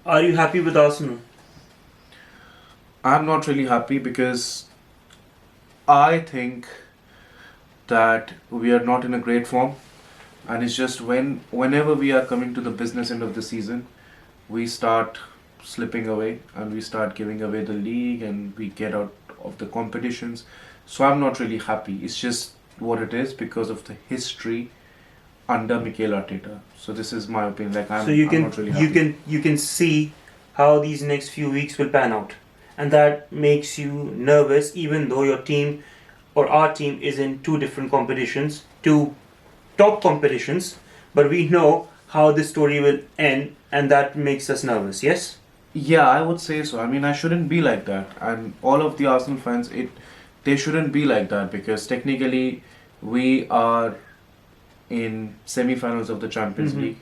Are you happy with Arsenal? I'm not really happy because I think that we are not in a great form, and it's just whenever we are coming to the business end of the season, we start slipping away and we start giving away the league and we get out of the competitions. So I'm not really happy. It's just what it is because of the history under Mikel Arteta. So this is my opinion. Like So I'm not really happy. you can see how these next few weeks will pan out, and that makes you nervous, even though your team or our team is in two different competitions, two top competitions. But we know how this story will end, and that makes us nervous. Yes. Yeah, I would say so. I mean, I shouldn't be like that, and all of the Arsenal fans, they shouldn't be like that because technically we are in semi-finals of the Champions Mm-hmm. League.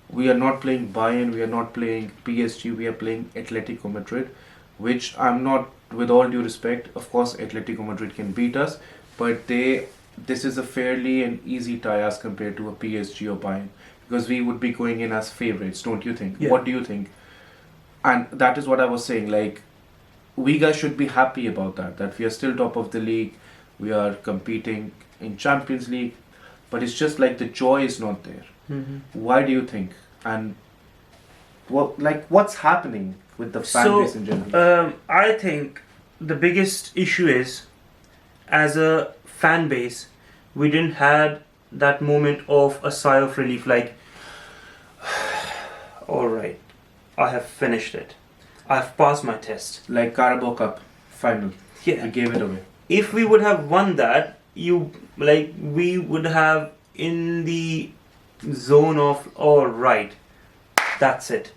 We are not playing Bayern, we are not playing PSG, we are playing Atletico Madrid, which I'm not, with all due respect, of course Atletico Madrid can beat us, but this is a fairly and easy tie as compared to a PSG or Bayern because we would be going in as favorites, don't you think? Yeah. What do you think? And that is what I was saying. Like, we guys should be happy about that. That we are still top of the league. We are competing in Champions League, but it's just like the joy is not there. Mm-hmm. Why do you think? And what's happening with the fan So, base in general? I think the biggest issue is, as a fan base, we didn't had that moment of a sigh of relief, like, all right, I have finished it. I have passed my test. Like Carabao Cup final, we Yeah. gave it away. If we would have won that, we would have in the zone of, all right, that's it.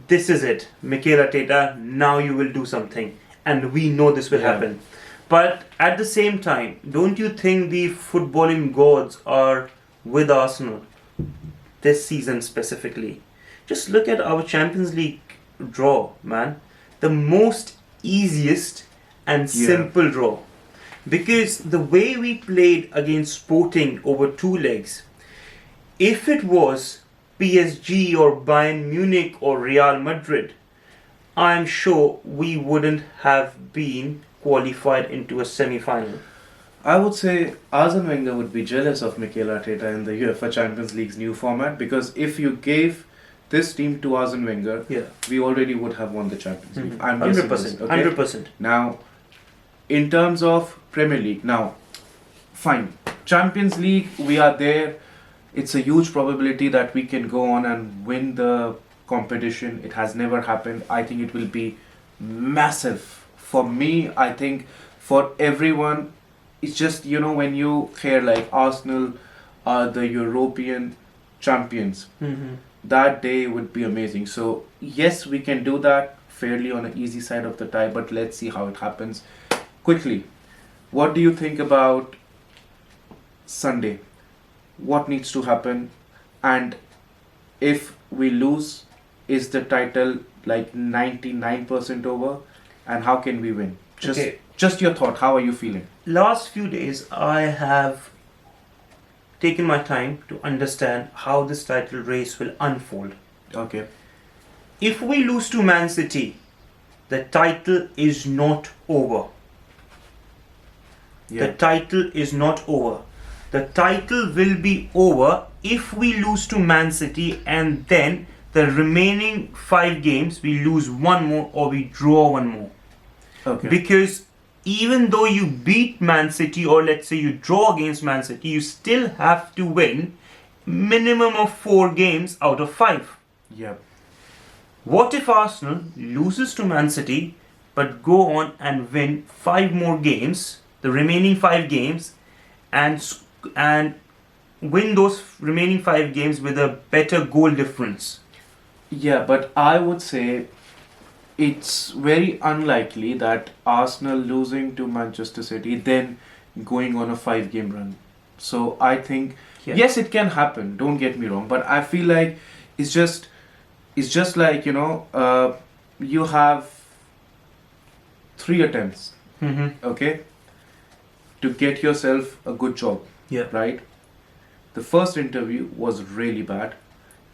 This is it. Mikel Arteta, now you will do something. And we know this will Yeah. happen. But at the same time, don't you think the footballing gods are with Arsenal this season specifically? Just look at our Champions League draw, man. The most easiest and Yeah. simple draw. Because the way we played against Sporting over two legs, if it was PSG or Bayern Munich or Real Madrid, I'm sure we wouldn't have been qualified into a semi-final. I would say Arsene Wenger would be jealous of Mikel Arteta in the UEFA Champions League's new format because if you gave this team to Arsene Wenger, Yeah. we already would have won the Champions League. I'm guessing this, 100%. okay? 100%. Now, in terms of Premier League, now, fine. Champions League, we are there. It's a huge probability that we can go on and win the competition. It has never happened. I think it will be massive. For me, I think for everyone, it's just, when you hear like Arsenal are the European champions, Mm-hmm. that day would be amazing. So, yes, we can do that fairly on the easy side of the tie, but let's see how it happens. Quickly, what do you think about Sunday? What needs to happen? And if we lose, is the title like 99% over? And how can we win? Okay. Just your thought. How are you feeling? Last few days, I have taken my time to understand how this title race will unfold. Okay. If we lose to Man City, the title is not over. Yeah. The title is not over. The title will be over if we lose to Man City and then the remaining 5 games we lose one more or we draw one more. Okay. Because even though you beat Man City or let's say you draw against Man City, you still have to win minimum of 4 games out of 5. Yeah. What if Arsenal loses to Man City but go on and win 5 more games, the remaining 5 games, and win those remaining 5 games with a better goal difference? Yeah, but I would say it's very unlikely that Arsenal losing to Manchester City then going on a 5 game run. So I think Yeah. yes, it can happen. Don't get me wrong, but I feel like it's just like you have 3 attempts, Mm-hmm. okay, to get yourself a good job, Yeah. right? The first interview was really bad.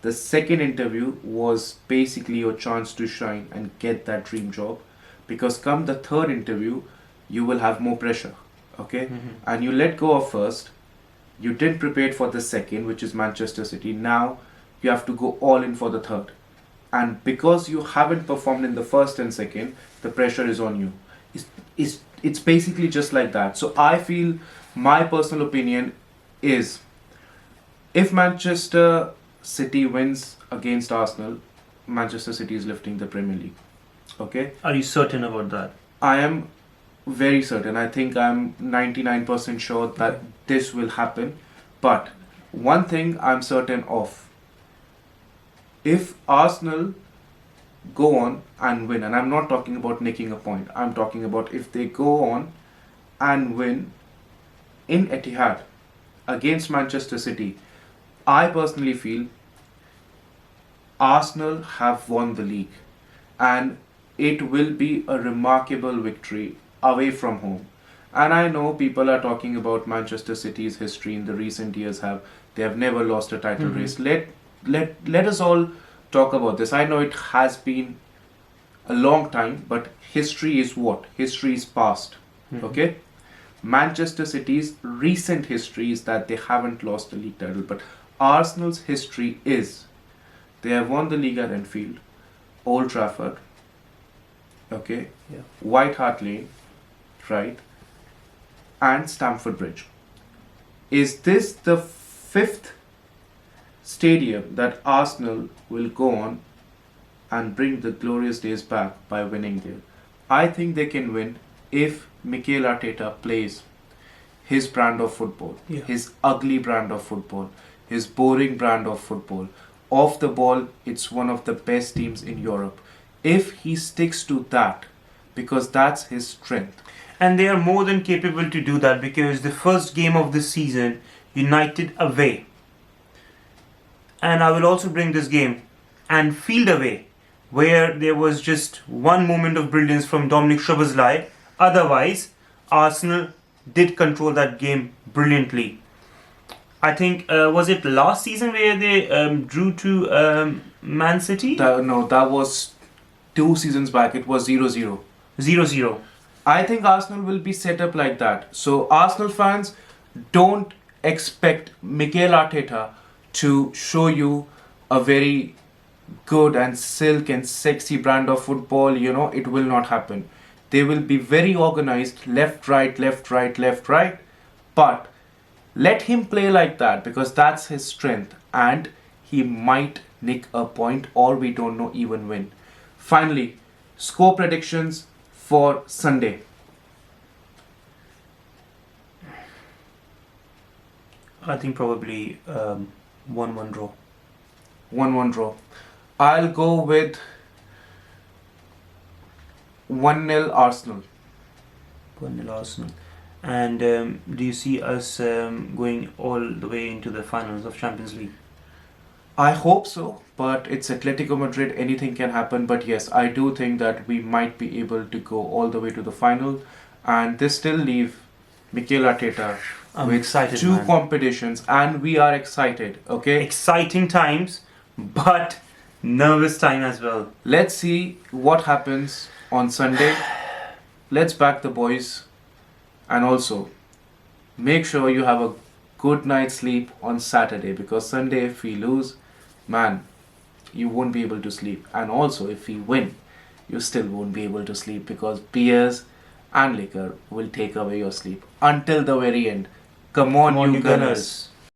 The second interview was basically your chance to shine and get that dream job, because come the third interview, you will have more pressure, okay? And you let go of first, you didn't prepare for the second, which is Manchester City. Now you have to go all in for the third. And because you haven't performed in the first and second, the pressure is on you. It's basically just like that. So I feel, my personal opinion is, if Manchester City wins against Arsenal, Manchester City is lifting the Premier League. Okay? Are you certain about that? I am very certain. I think I'm 99% sure that this will happen. But one thing I'm certain of, if Arsenal go on and win, and I'm not talking about nicking a point, I'm talking about if they go on and win in Etihad against Manchester City, I personally feel Arsenal have won the league, and it will be a remarkable victory away from home. And I know people are talking about Manchester City's history in the recent years. They have never lost a title race. Let us all talk about this. I know it has been a long time, but history is what? History is past. Okay? Manchester City's recent history is that they haven't lost a league title, but Arsenal's history is they have won the league at Anfield, Old Trafford, okay, White Hart Lane, right, and Stamford Bridge. Is this the fifth stadium that Arsenal will go on and bring the glorious days back by winning there? I think they can win if Mikel Arteta plays his brand of football, his ugly brand of football, his boring brand of football. Off the ball, it's one of the best teams in Europe. If he sticks to that, because that's his strength. And they are more than capable to do that, because the first game of the season, United away. And I will also bring this game, Anfield away, where there was just one moment of brilliance from Dominic Szoboszlai. Otherwise, Arsenal did control that game brilliantly. I think, was it last season where they drew to Man City? No, that was 2 seasons back. It was 0-0. 0-0. I think Arsenal will be set up like that. So Arsenal fans, don't expect Mikel Arteta to show you a very good and silk and sexy brand of football. You know, it will not happen. They will be very organized, left, right, left, right, left, right. But let him play like that, because that's his strength, and he might nick a point, or we don't know even win. Finally, score predictions for Sunday. I think probably 1-1 draw. 1-1 draw. I'll go with 1-0 Arsenal. 1-0 Arsenal. And do you see us going all the way into the finals of Champions League? I hope so, but it's Atletico Madrid, anything can happen. But yes, I do think that we might be able to go all the way to the final, and this still leave Mikel Arteta with excited, 2 man. competitions, and we are excited, okay? Exciting times, but nervous time as well. Let's see what happens on Sunday. Let's back the boys, and also make sure you have a good night's sleep on Saturday, because Sunday if we lose, man, you won't be able to sleep. And also if we win, you still won't be able to sleep, because beers and liquor will take away your sleep until the very end. Come on, you Gunners.